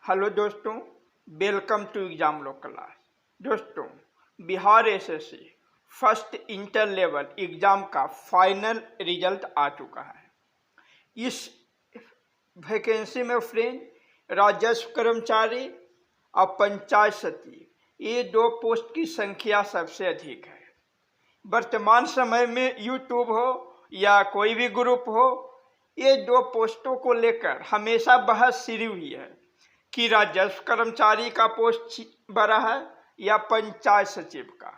Hello दोस्तों, welcome to Examlo class. दोस्तों, Bihar SSC first inter level exam का final result आ चुका है। इस वैकेंसी में फ्रेंड राजस्व कर्मचारी और पंचायत सचिव ये दो पोस्ट की संख्या सबसे अधिक है। वर्तमान समय में यूट्यूब हो या कोई भी ग्रुप हो, ये दो पोस्टों को लेकर हमेशा बहस छिड़ी हुई है कि राजस्व कर्मचारी का पोस्ट बड़ा है या पंचायत सचिव का।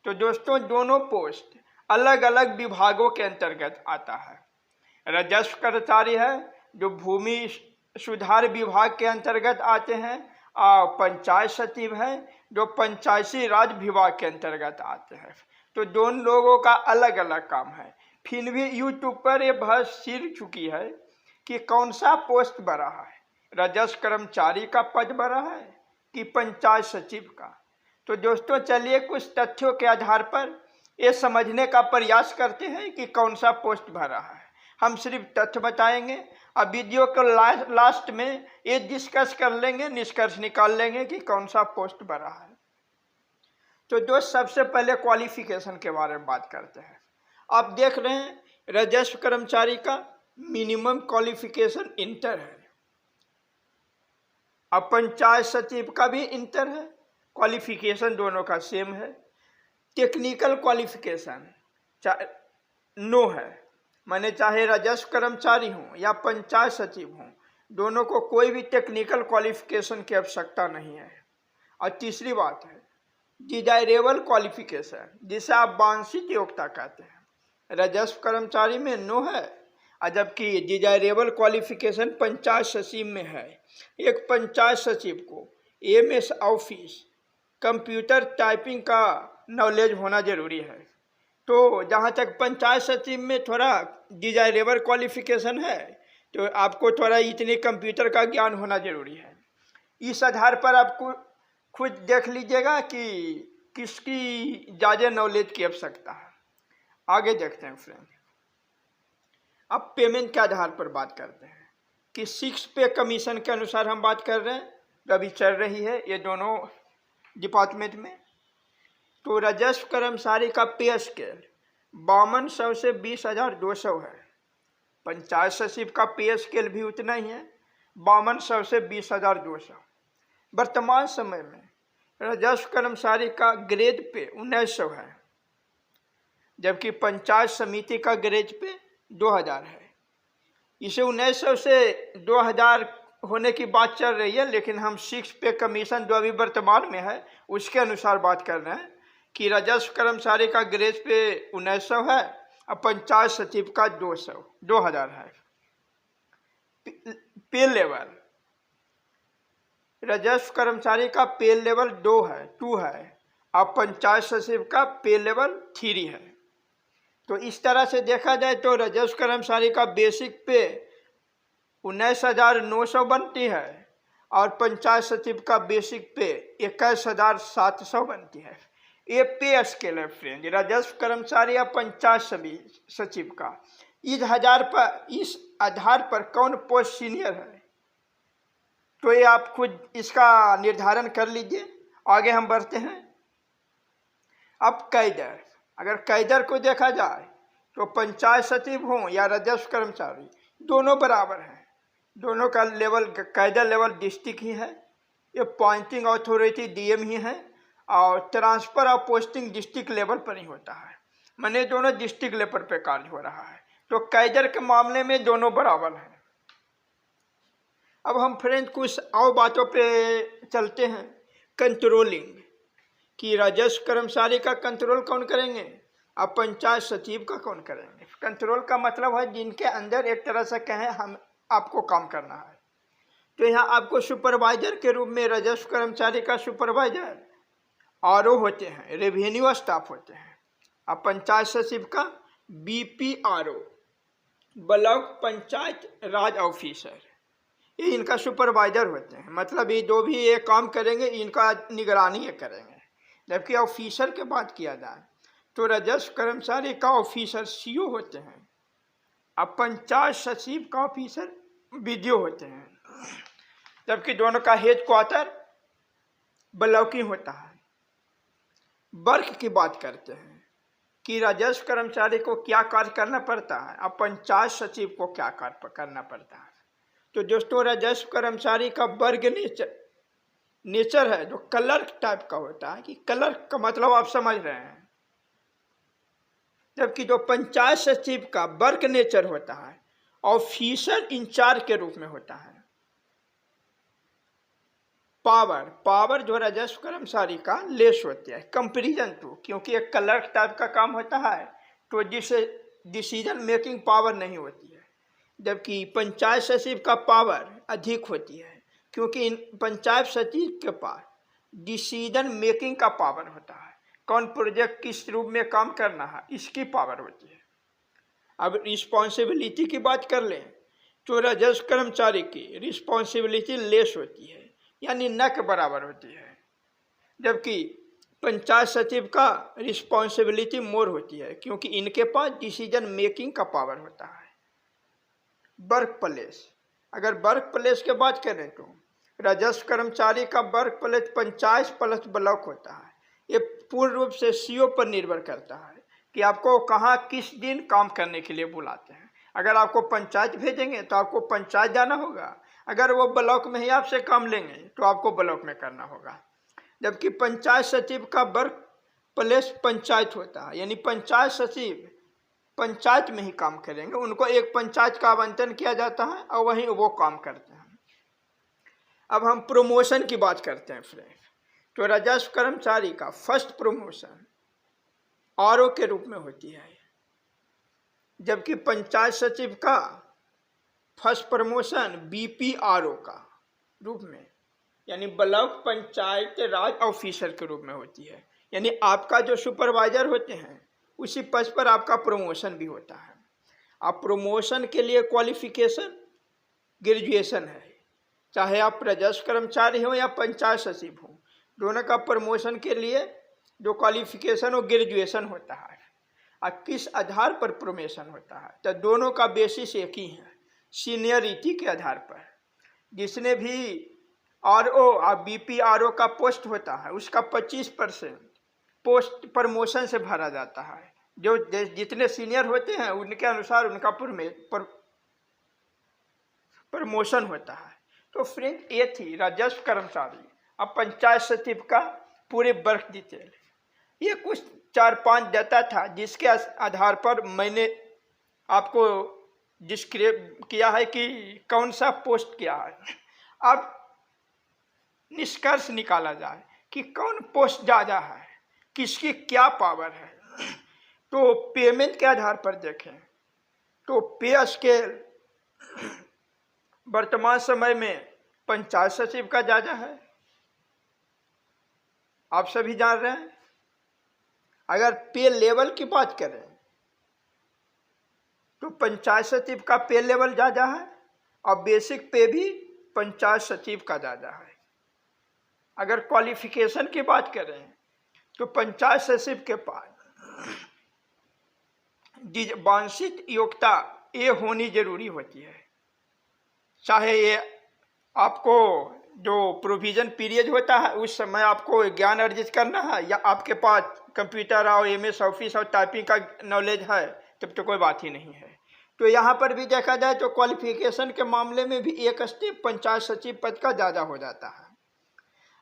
तो दोस्तों, दोनों पोस्ट अलग अलग विभागों के अंतर्गत आता है। राजस्व कर्मचारी है जो भूमि सुधार विभाग के अंतर्गत आते हैं, और पंचायत सचिव है जो पंचायती राज विभाग के अंतर्गत आते हैं। तो दोनों लोगों का अलग अलग काम है। फिर भी यूट्यूब पर ये बहस छिड़ चुकी है कि कौन सा पोस्ट बड़ा है, राजस्व कर्मचारी का पद बड़ा है कि पंचायत सचिव का। तो दोस्तों, चलिए कुछ तथ्यों के आधार पर ये समझने का प्रयास करते हैं कि कौन सा पोस्ट भरा है। हम सिर्फ तथ्य बताएंगे और वीडियो को लास्ट में ये डिस्कस कर लेंगे, निष्कर्ष निकाल लेंगे कि कौन सा पोस्ट भरा है। तो दोस्त, सबसे पहले क्वालिफिकेशन के बारे में बात करते हैं। आप देख रहे हैं राजस्व कर्मचारी का मिनिमम क्वालिफिकेशन इंटर है, अब पंचायत सचिव का भी इंटर है। क्वालिफिकेशन दोनों का सेम है। टेक्निकल क्वालिफिकेशन नो है, माने चाहे राजस्व कर्मचारी हों या पंचायत सचिव हों, दोनों को कोई भी टेक्निकल क्वालिफिकेशन की आवश्यकता नहीं है। और तीसरी बात है डिजायरेबल क्वालिफिकेशन, जिसे आप वांछित योग्यता कहते हैं, राजस्व कर्मचारी में नो है, और जबकि डिजायरेबल क्वालिफिकेशन पंचायत सचिव में है। एक पंचायत सचिव को एमएस ऑफिस कंप्यूटर टाइपिंग का नॉलेज होना जरूरी है। तो जहाँ तक पंचायत सचिव में थोड़ा डिजायरेबल क्वालिफिकेशन है, तो आपको थोड़ा इतने कंप्यूटर का ज्ञान होना जरूरी है। इस आधार पर आपको खुद देख लीजिएगा कि किसकी ज़्यादा नॉलेज की आवश्यकता है। आगे देखते हैं फ्रेंड। अब पेमेंट के आधार पर बात करते हैं कि 6 पे कमीशन के अनुसार हम बात कर रहे हैं, अभी चल रही है ये दोनों डिपार्टमेंट में। तो राजस्व कर्मचारी का पे स्केल 5200 से 20,200 है। पंचायत सचिव का पे स्केल भी उतना ही है, 5200 से 20,200। वर्तमान समय में राजस्व कर्मचारी का ग्रेड पे 1900 है, जबकि पंचायत समिति का ग्रेड पे 2000 है। इसे 1900 से 2000 होने की बात चल रही है, लेकिन हम 6 पे कमीशन जो अभी वर्तमान में है उसके अनुसार बात कर रहे हैं कि राजस्व कर्मचारी का ग्रेड पे 1900 है और पंचायत सचिव का 2000 है। पे लेवल, राजस्व कर्मचारी का पे लेवल 2 है और पंचायत सचिव का पे लेवल 3 है। तो इस तरह से देखा जाए तो राजस्व कर्मचारी का बेसिक पे 19,900 बनती है और पंचायत सचिव का बेसिक पे 21,700 बनती है। ये पे स्केल है फ्रेंड, राजस्व कर्मचारी या पंचायत सचिव का। इस आधार पर कौन पोस्ट सीनियर है, तो ये आप खुद इसका निर्धारण कर लीजिए। आगे हम बढ़ते हैं। अब कैडर, अगर कैडर को देखा जाए तो पंचायत सचिव हो या राजस्व कर्मचारी दोनों बराबर हैं। दोनों का लेवल कैडर लेवल डिस्ट्रिक्ट ही है, ये पॉइंटिंग अथॉरिटी डीएम ही है, और ट्रांसफर और पोस्टिंग डिस्ट्रिक्ट लेवल पर ही होता है, माने दोनों डिस्ट्रिक्ट लेवल पर कार्य हो रहा है। तो कैडर के मामले में दोनों बराबर हैं। अब हम फ्रेंड कुछ और बातों पे चलते हैं। कंट्रोलिंग, कि राजस्व कर्मचारी का कंट्रोल कौन करेंगे और पंचायत सचिव का कौन करेंगे। कंट्रोल का मतलब है जिनके अंदर एक तरह से कहें हम आपको काम करना है। तो यहाँ आपको सुपरवाइजर के रूप में राजस्व कर्मचारी का सुपरवाइजर आरओ होते हैं, रेवेन्यू स्टाफ होते हैं, और पंचायत सचिव का बीपीआरओ, ब्लॉक पंचायत राज ऑफिसर, ये इनका सुपरवाइजर होते हैं। मतलब ये जो भी ये काम करेंगे इनका निगरानी करेंगे। जबकि ऑफिसर की बात किया जाए तो राजस्व कर्मचारी का ऑफिसर सीओ होते हैं, अब पंचायत सचिव का ऑफिसर बीडीओ होते हैं। जबकि दोनों का हेड क्वार्टर ब्लॉक ही होता है। वर्क की बात करते हैं कि राजस्व कर्मचारी को क्या कार्य करना पड़ता है और पंचायत सचिव को क्या कार्य करना पड़ता है। तो दोस्तों, राजस्व कर्मचारी का वर्ग नेचर है जो क्लर्क टाइप का होता है, कि क्लर्क का मतलब आप समझ रहे हैं। जबकि जो पंचायत सचिव का वर्क नेचर होता है, ऑफिसर इंचार्ज के रूप में होता है। पावर जो राजस्व कर्मचारी का लेस होती है कंपेरिजन टू, क्योंकि एक क्लर्क टाइप का काम होता है तो जिससे डिसीजन मेकिंग पावर नहीं होती है। जबकि पंचायत सचिव का पावर अधिक होती है, क्योंकि पंचायत सचिव के पास डिसीजन मेकिंग का पावर होता है। कौन प्रोजेक्ट किस रूप में काम करना है, इसकी पावर होती है। अब रिस्पॉन्सिबिलिटी की बात कर लें तो राजस्व कर्मचारी की रिस्पॉन्सिबिलिटी लेस होती है, यानी न के बराबर होती है। जबकि पंचायत सचिव का रिस्पॉन्सिबिलिटी मोर होती है, क्योंकि इनके पास डिसीजन मेकिंग का पावर होता है। वर्क प्लेस, अगर वर्क प्लेस की बात करें तो राजस्व कर्मचारी का work place panchayat plus block होता है। ये पूर्ण रूप से सीओ पर निर्भर करता है कि आपको कहाँ किस दिन काम करने के लिए बुलाते हैं। अगर आपको पंचायत भेजेंगे तो आपको पंचायत जाना होगा, अगर वो ब्लॉक में ही आपसे काम लेंगे तो आपको ब्लॉक में करना होगा। जबकि पंचायत सचिव का वर्क प्लेस पंचायत होता है, यानी पंचायत सचिव पंचायत में ही काम करेंगे, उनको एक पंचायत का आवंटन किया जाता है और वहीं वो काम करते हैं। अब हम प्रमोशन की बात करते हैं फ्रेंड। तो राजस्व कर्मचारी का फर्स्ट प्रमोशन आरओ के रूप में होती है, जबकि पंचायत सचिव का फर्स्ट प्रमोशन बीपीआरओ का रूप में, यानी ब्लॉक पंचायत राज ऑफिसर के रूप में होती है। यानी आपका जो सुपरवाइजर होते हैं उसी पद पर आपका प्रमोशन भी होता है। आप प्रमोशन के लिए क्वालिफिकेशन ग्रेजुएशन है, चाहे आप राजस्व कर्मचारी हो या पंचायत सचिव हो, दोनों का प्रमोशन के लिए जो क्वालिफिकेशन वो ग्रेजुएशन होता है। और किस आधार पर प्रमोशन होता है, तो दोनों का बेसिस एक ही है, सीनियरिटी के आधार पर। जिसने भी आरओ और बीपीआरओ का पोस्ट होता है उसका 25% पोस्ट प्रमोशन से भरा जाता है। जो जितने सीनियर होते हैं उनके अनुसार उनका प्रमोशन होता है। तो फ्रेंड, ये थी राजस्व कर्मचारी अब पंचायत सचिव का पूरे वर्क डिटेल। ये कुछ 4-5 डाटा था जिसके आधार पर मैंने आपको डिस्क्राइब किया है कि कौन सा पोस्ट क्या है। अब निष्कर्ष निकाला जाए कि कौन पोस्ट ज़्यादा है, किसकी क्या पावर है। तो पेमेंट के आधार पर देखें तो पे स्केल वर्तमान समय में पंचायत सचिव का ज़्यादा है, आप सभी जान रहे हैं। अगर पे लेवल की बात करें तो पंचायत सचिव का पे लेवल ज़्यादा है और बेसिक पे भी पंचायत सचिव का ज़्यादा है। अगर क्वालिफिकेशन की बात करें तो पंचायत सचिव के पास वांछित योग्यता ये होनी जरूरी होती है, चाहे ये आपको जो प्रोविजन पीरियड होता है उस समय आपको ज्ञान अर्जित करना है या आपके पास कंप्यूटर और एमएस ऑफिस और टाइपिंग का नॉलेज है, तब तो कोई बात ही नहीं है। तो यहाँ पर भी देखा जाए तो क्वालिफिकेशन के मामले में भी एक स्टेप पंचायत सचिव पद का ज़्यादा हो जाता है।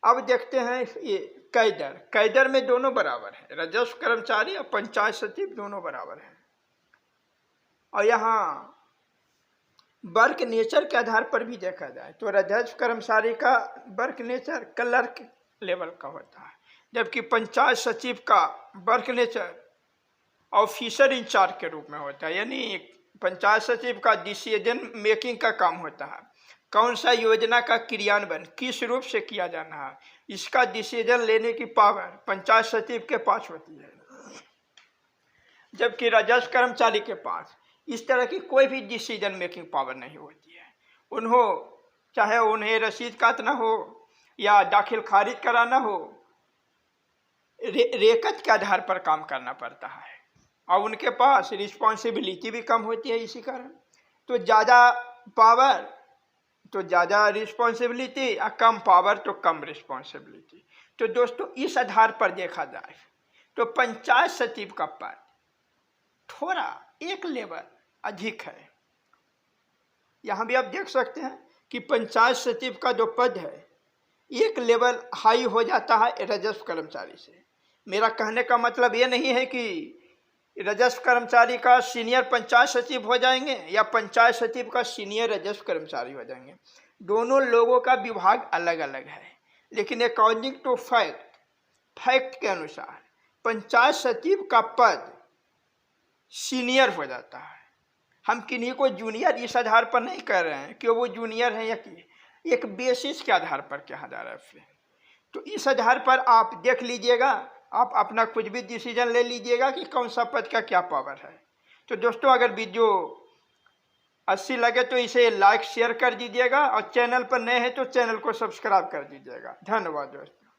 अब देखते हैं ये कैडर में दोनों बराबर है, राजस्व कर्मचारी और पंचायत सचिव दोनों बराबर हैं। और यहाँ वर्क नेचर के आधार पर भी देखा जाए तो राजस्व कर्मचारी का वर्क नेचर क्लर्क लेवल का होता है, जबकि पंचायत सचिव का वर्क नेचर ऑफिसर इंचार्ज के रूप में होता है। यानी पंचायत सचिव का डिसीजन मेकिंग का काम होता है, कौन सा योजना का क्रियान्वयन किस रूप से किया जाना है, इसका डिसीजन लेने की पावर पंचायत सचिव के पास होती है। जबकि राजस्व कर्मचारी के पास इस तरह की कोई भी डिसीजन मेकिंग पावर नहीं होती है। चाहे उन्हें रसीद काटना हो या दाखिल खारिज कराना हो, रेकत के आधार पर काम करना पड़ता है और उनके पास रिस्पॉन्सिबिलिटी भी कम होती है। इसी कारण तो ज़्यादा पावर तो ज़्यादा रिस्पॉन्सिबिलिटी और कम पावर तो कम रिस्पॉन्सिबिलिटी। तो दोस्तों इस आधार पर देखा जाए तो पंचायत सचिव का पद थोड़ा एक लेवल अधिक है। यहाँ भी आप देख सकते हैं कि पंचायत सचिव का जो पद है एक लेवल हाई हो जाता है राजस्व कर्मचारी से। मेरा कहने का मतलब ये नहीं है कि राजस्व कर्मचारी का सीनियर पंचायत सचिव हो जाएंगे या पंचायत सचिव का सीनियर राजस्व कर्मचारी हो जाएंगे। दोनों लोगों का विभाग अलग अलग है, लेकिन अकॉर्डिंग टू फैक्ट के अनुसार पंचायत सचिव का पद सीनियर हो जाता है। हम किन्हीं को जूनियर इस आधार पर नहीं कर रहे हैं कि वो जूनियर है या कि एक बेसिस के आधार पर कहा जा रहा है। तो इस आधार पर आप देख लीजिएगा, आप अपना कुछ भी डिसीजन ले लीजिएगा कि कौन सा पद का क्या पावर है। तो दोस्तों अगर वीडियो अच्छी लगे तो इसे लाइक शेयर कर दीजिएगा और चैनल पर नए हैं तो चैनल को सब्सक्राइब कर दीजिएगा। धन्यवाद दोस्तों।